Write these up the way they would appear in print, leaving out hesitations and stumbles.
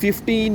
15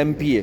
MPA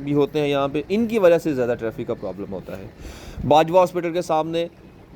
بھی ہوتے ہیں یہاں پہ، ان کی وجہ سے زیادہ ٹریفک کا پرابلم ہوتا ہے۔ باجوہ ہاسپٹل کے سامنے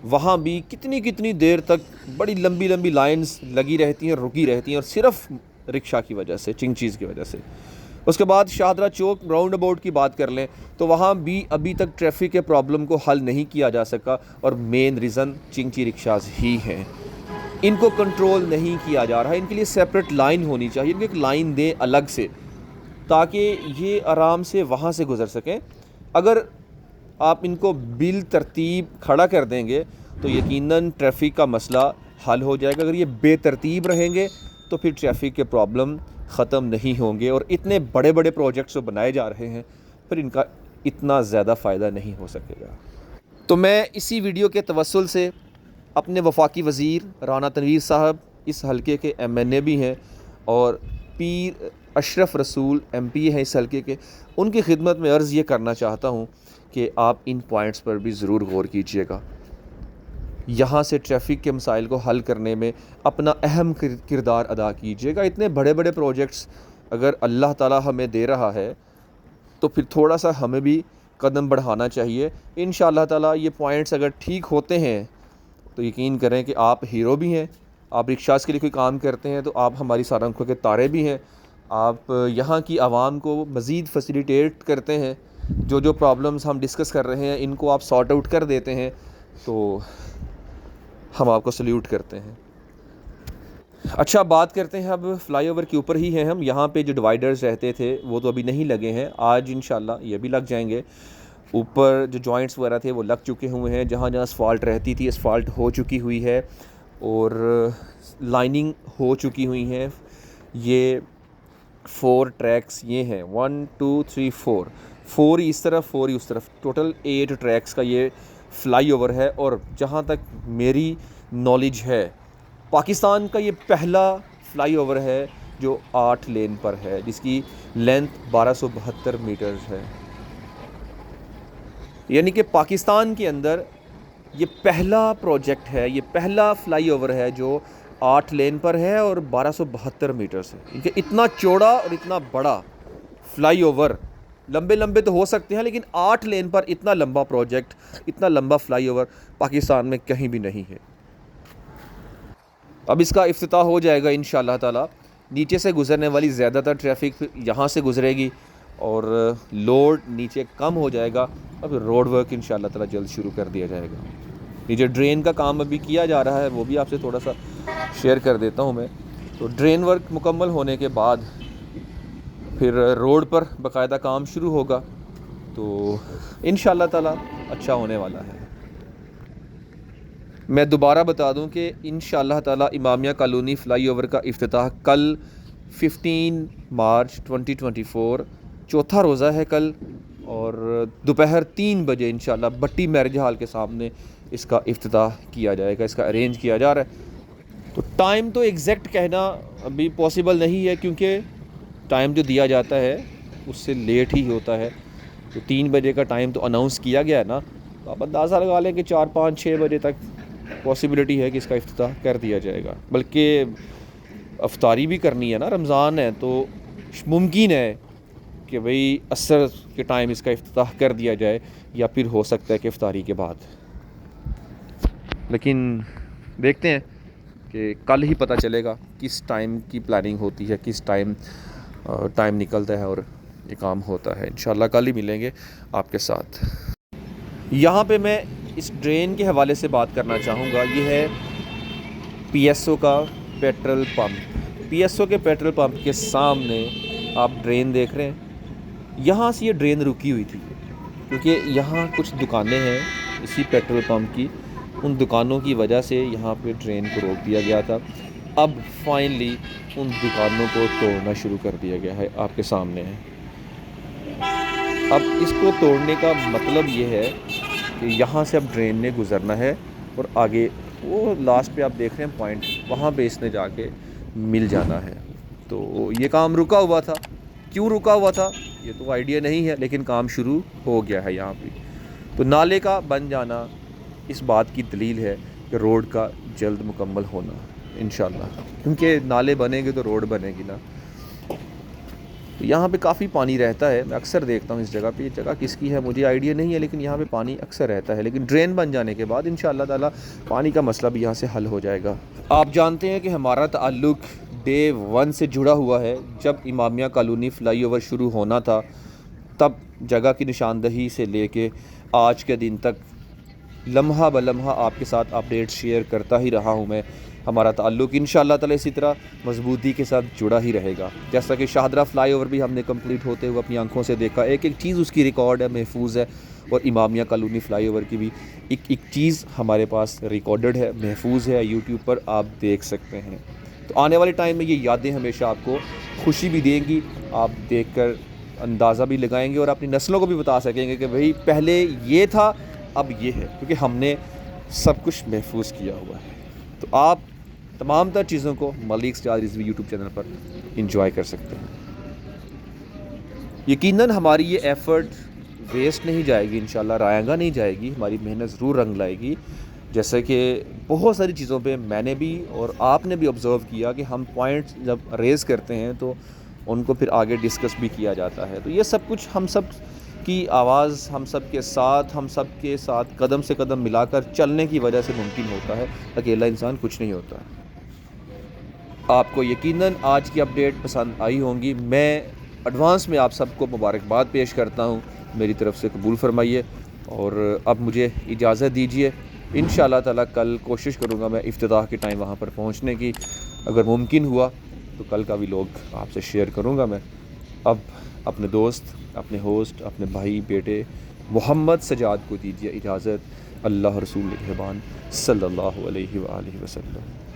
وہاں بھی کتنی دیر تک بڑی لمبی لمبی لائنز لگی رہتی ہیں، رکی رہتی ہیں، اور صرف رکشہ کی وجہ سے، چنگ چیز کی وجہ سے۔ اس کے بعد شاہدرہ چوک راؤنڈ اباؤٹ کی بات کر لیں تو وہاں بھی ابھی تک ٹریفک کے پرابلم کو حل نہیں کیا جا سکا، اور مین ریزن چنگچی رکشاز ہی ہیں۔ ان کو کنٹرول نہیں کیا جا رہا ہے، ان کے لیے سیپریٹ لائن ہونی چاہیے، ان کو ایک لائن دیں الگ سے تاکہ یہ آرام سے وہاں سے گزر سکیں۔ اگر آپ ان کو بالترتیب کھڑا کر دیں گے تو یقیناً ٹریفک کا مسئلہ حل ہو جائے گا۔ اگر یہ بے ترتیب رہیں گے تو پھر ٹریفک کے پرابلم ختم نہیں ہوں گے، اور اتنے بڑے بڑے پروجیکٹس جو بنائے جا رہے ہیں پھر ان کا اتنا زیادہ فائدہ نہیں ہو سکے گا۔ تو میں اسی ویڈیو کے توسل سے اپنے وفاقی وزیر رانا تنویر صاحب، اس حلقے کے ایم این اے بھی ہیں، اور پیر اشرف رسول ایم پی ہیں اس حلقے کے، ان کی خدمت میں عرض یہ کرنا چاہتا ہوں کہ آپ ان پوائنٹس پر بھی ضرور غور کیجیے گا۔ یہاں سے ٹریفک کے مسائل کو حل کرنے میں اپنا اہم کردار ادا کیجیے گا۔ اتنے بڑے بڑے پروجیکٹس اگر اللہ تعالیٰ ہمیں دے رہا ہے تو پھر تھوڑا سا ہمیں بھی قدم بڑھانا چاہیے۔ انشاءاللہ تعالیٰ یہ پوائنٹس اگر ٹھیک ہوتے ہیں تو یقین کریں کہ آپ ہیرو بھی ہیں۔ آپ رکشاز کے لیے کوئی کام کرتے ہیں تو آپ ہماری سارا آنکھوں کے تارے بھی ہیں۔ آپ یہاں کی عوام کو مزید فیسیلیٹیٹ کرتے ہیں، جو پرابلمز ہم ڈسکس کر رہے ہیں ان کو آپ سارٹ آؤٹ کر دیتے ہیں، تو ہم آپ کو سلیوٹ کرتے ہیں۔ اچھا، بات کرتے ہیں اب فلائی اوور کے اوپر ہی ہیں ہم۔ یہاں پہ جو ڈیوائیڈرز رہتے تھے وہ تو ابھی نہیں لگے ہیں، آج انشاءاللہ یہ بھی لگ جائیں گے۔ اوپر جو جوائنٹس وغیرہ تھے وہ لگ چکے ہوئے ہیں، جہاں جہاں اسفالٹ رہتی تھی اسفالٹ ہو چکی ہوئی ہے، اور لائننگ ہو چکی ہوئی ہیں۔ یہ 4 ٹریکس یہ ہیں، 1 2 3 4 4 ہی اس طرف 4 ہی اس طرف، ٹوٹل 8 ٹریکس کا یہ فلائی اوور ہے۔ اور جہاں تک میری نالج ہے پاکستان کا یہ پہلا فلائی اوور ہے جو 8 لین پر ہے، جس کی لینتھ 1272 میٹرز ہے۔ یعنی کہ پاکستان کے اندر یہ پہلا پروجیکٹ ہے، یہ پہلا فلائی اوور ہے جو 8 لین پر ہے اور 1272 میٹرز ہے۔ کہ اتنا چوڑا اور اتنا بڑا فلائی اوور، لمبے لمبے تو ہو سکتے ہیں لیکن 8 لین پر اتنا لمبا پروجیکٹ، اتنا لمبا فلائی اوور پاکستان میں کہیں بھی نہیں ہے۔ اب اس کا افتتاح ہو جائے گا انشاءاللہ تعالیٰ۔ نیچے سے گزرنے والی زیادہ تر ٹریفک یہاں سے گزرے گی اور لوڈ نیچے کم ہو جائے گا، اور پھر روڈ ورک انشاءاللہ تعالیٰ جلد شروع کر دیا جائے گا۔ یہ جو ڈرین کا کام ابھی کیا جا رہا ہے وہ بھی آپ سے تھوڑا سا شیئر کر دیتا ہوں میں۔ تو ڈرین ورک مکمل ہونے کے بعد پھر روڈ پر باقاعدہ کام شروع ہوگا، تو انشاءاللہ تعالیٰ اچھا ہونے والا ہے۔ میں دوبارہ بتا دوں کہ انشاءاللہ تعالیٰ امامیہ کالونی فلائی اوور کا افتتاح کل 15 مارچ 2024 چوتھا روزہ ہے کل، اور دوپہر 3 بجے انشاءاللہ بٹی میرج ہال کے سامنے اس کا افتتاح کیا جائے گا، اس کا ارینج کیا جا رہا ہے۔ تو ٹائم تو ایگزیکٹ کہنا ابھی پاسبل نہیں ہے، کیونکہ ٹائم جو دیا جاتا ہے اس سے لیٹ ہی ہوتا ہے۔ تو 3 بجے کا ٹائم تو اناؤنس کیا گیا ہے نا، تو آپ اندازہ لگا لیں کہ 4 5 6 بجے تک پاسبلٹی ہے کہ اس کا افتتاح کر دیا جائے گا۔ بلکہ افطاری بھی کرنی ہے نا، رمضان ہے، تو ممکن ہے کہ بھئی عصر کے ٹائم اس کا افتتاح کر دیا جائے، یا پھر ہو سکتا ہے کہ افطاری کے بعد۔ لیکن دیکھتے ہیں کہ کل ہی پتہ چلے گا کس ٹائم کی پلاننگ ہوتی ہے، کس ٹائم نکلتا ہے اور یہ کام ہوتا ہے۔ انشاءاللہ کل ہی ملیں گے آپ کے ساتھ۔ یہاں پہ میں اس ڈرین کے حوالے سے بات کرنا چاہوں گا۔ یہ ہے پی ایس او کا petrol pump. P S O کے پیٹرول پمپ کے سامنے آپ ڈرین دیکھ رہے ہیں، یہاں سے یہ ڈرین رکی ہوئی تھی، کیونکہ یہاں کچھ دکانیں ہیں اسی پیٹرول پمپ کی، ان دکانوں کی وجہ سے یہاں پہ ٹرین کو روک دیا گیا تھا۔ اب فائنلی ان دکانوں کو توڑنا شروع کر دیا گیا ہے، آپ کے سامنے ہے۔ اب اس کو توڑنے کا مطلب یہ ہے کہ یہاں سے اب ڈرین نے گزرنا ہے، اور آگے وہ لاسٹ پہ آپ دیکھ رہے ہیں پوائنٹ، وہاں پہ اس نے جا کے مل جانا ہے۔ تو یہ کام رکا ہوا تھا، کیوں رکا ہوا تھا یہ تو آئیڈیا نہیں ہے، لیکن کام شروع ہو گیا ہے یہاں پہ۔ تو نالے کا بن جانا اس بات کی دلیل ہے کہ روڈ کا جلد مکمل ہونا انشاءاللہ، کیونکہ نالے بنیں گے تو روڈ بنے گی نا۔ تو یہاں پہ کافی پانی رہتا ہے. میں اکثر دیکھتا ہوں اس جگہ پہ. یہ جگہ کس کی ہے مجھے آئیڈیا نہیں ہے، لیکن یہاں پہ پانی اکثر رہتا ہے. لیکن ڈرین بن جانے کے بعد انشاءاللہ تعالی پانی کا مسئلہ بھی یہاں سے حل ہو جائے گا. آپ جانتے ہیں کہ ہمارا تعلق ڈے 1 سے جڑا ہوا ہے. جب امامیہ کالونی فلائی اوور شروع ہونا تھا تب جگہ کی نشاندہی سے لے کے آج کے دن تک لمحہ بلمحہ آپ کے ساتھ اپڈیٹ شیئر کرتا ہی رہا ہوں میں. ہمارا تعلق انشاءاللہ تعالی اسی طرح مضبوطی کے ساتھ جڑا ہی رہے گا. جیسا کہ شاہدرہ فلائی اوور بھی ہم نے کمپلیٹ ہوتے ہوئے اپنی آنکھوں سے دیکھا. ایک ایک چیز اس کی ریکارڈ ہے، محفوظ ہے. اور امامیہ کالونی فلائی اوور کی بھی ایک چیز ہمارے پاس ریکارڈڈ ہے، محفوظ ہے، یوٹیوب پر آپ دیکھ سکتے ہیں. تو آنے والے ٹائم میں یہ یادیں ہمیشہ آپ کو خوشی بھی دیں گی. آپ دیکھ کر اندازہ بھی لگائیں گے اور اپنی نسلوں کو بھی بتا سکیں گے کہ بھئی پہلے یہ تھا اب یہ ہے، کیونکہ ہم نے سب کچھ محفوظ کیا ہوا ہے. تو آپ تمام تر چیزوں کو ملک سجاد رضوی یوٹیوب چینل پر انجوائے کر سکتے ہیں. یقیناً ہماری یہ ایفرٹ ویسٹ نہیں جائے گی، انشاءاللہ رائے گاہ نہیں جائے گی. ہماری محنت ضرور رنگ لائے گی. جیسے کہ بہت ساری چیزوں پہ میں نے بھی اور آپ نے بھی آبزرو کیا کہ ہم پوائنٹس جب ریز کرتے ہیں تو ان کو پھر آگے ڈسکس بھی کیا جاتا ہے. تو یہ سب کچھ ہم سب کی آواز، ہم سب کے ساتھ قدم سے قدم ملا کر چلنے کی وجہ سے ممکن ہوتا ہے. اکیلا انسان کچھ نہیں ہوتا. آپ کو یقیناً آج کی اپڈیٹ پسند آئی ہوں گی. میں ایڈوانس میں آپ سب کو مبارکباد پیش کرتا ہوں. میری طرف سے قبول فرمائیے اور اب مجھے اجازت دیجیے. انشاءاللہ تعالی کل کوشش کروں گا میں افتتاح کے ٹائم وہاں پر پہنچنے کی. اگر ممکن ہوا تو کل کا بھی لوگ آپ سے شیئر کروں گا میں. اب اپنے دوست، اپنے ہوسٹ، اپنے بھائی بیٹے محمد سجاد کو دیجیے اجازت. اللہ رسول مہربان صلی اللہ علیہ وآلہ وسلم.